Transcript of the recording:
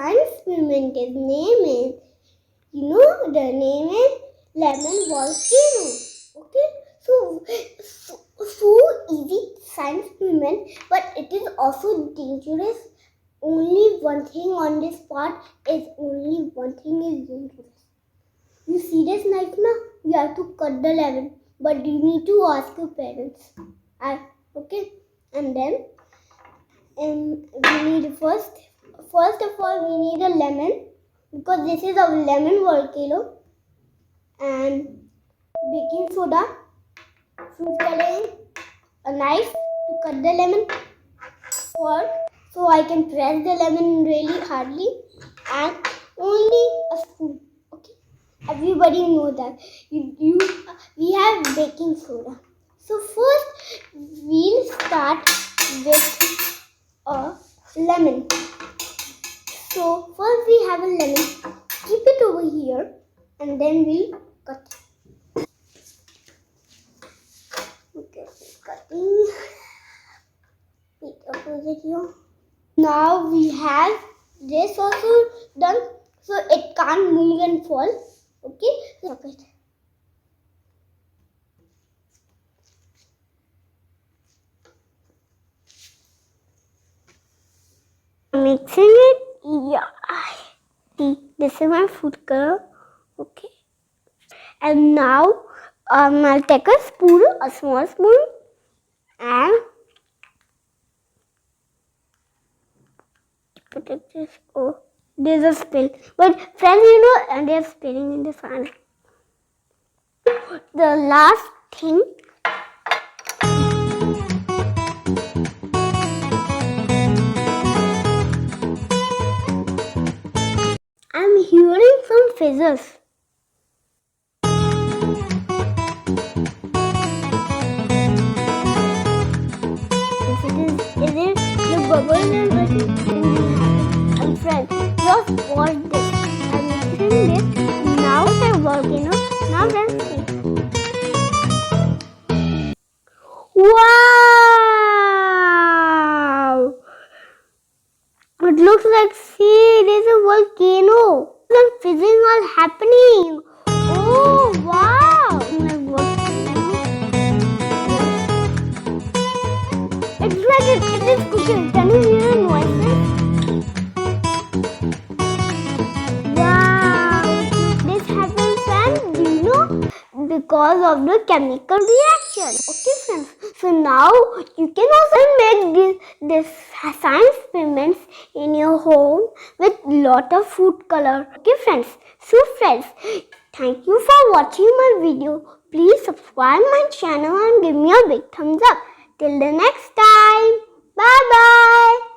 science experiment name is, the name is lemon volcano. Okay, so easy science experiment, but it is also dangerous. Only one thing on this part is dangerous. You see this knife now? You have to cut the lemon, but you need to ask your parents. Okay, and then we need first of all we need a lemon, because this is a lemon volcano, and baking soda, fruit coloring, a knife to cut the lemon, fork so I can press the lemon really hardly, and only a spoon. Okay, everybody know that we have baking soda. So first we'll start with a lemon. So first we have a lemon. Keep it over here, and then we'll cut. Okay, cutting. Wait, opposite here. Now we have this also done, so it can't move and fall. Okay, look it. Mixing it, yeah. See, this is my food color. Okay, and now I'll take a spoon, a small spoon, and put it this. Oh, there's a spill. But friends, and they're spilling in the fan. The last thing. I'm hearing some fizzes. Is it the bubbles and what? And friends, just watch this. I'm mixing this. Now the volcano. Now let's see. Wow! It looks like, see, there's a volcano. Some fizzing all happening. Oh, wow! It's like it is cooking. Can you hear the noises? Wow! This happens, and because of the chemical reaction. Okay, friends. So now you can also make this science experiments in your home with lot of food color. Okay, friends. So friends, thank you for watching my video. Please subscribe my channel and give me a big thumbs up. Till the next time. Bye bye.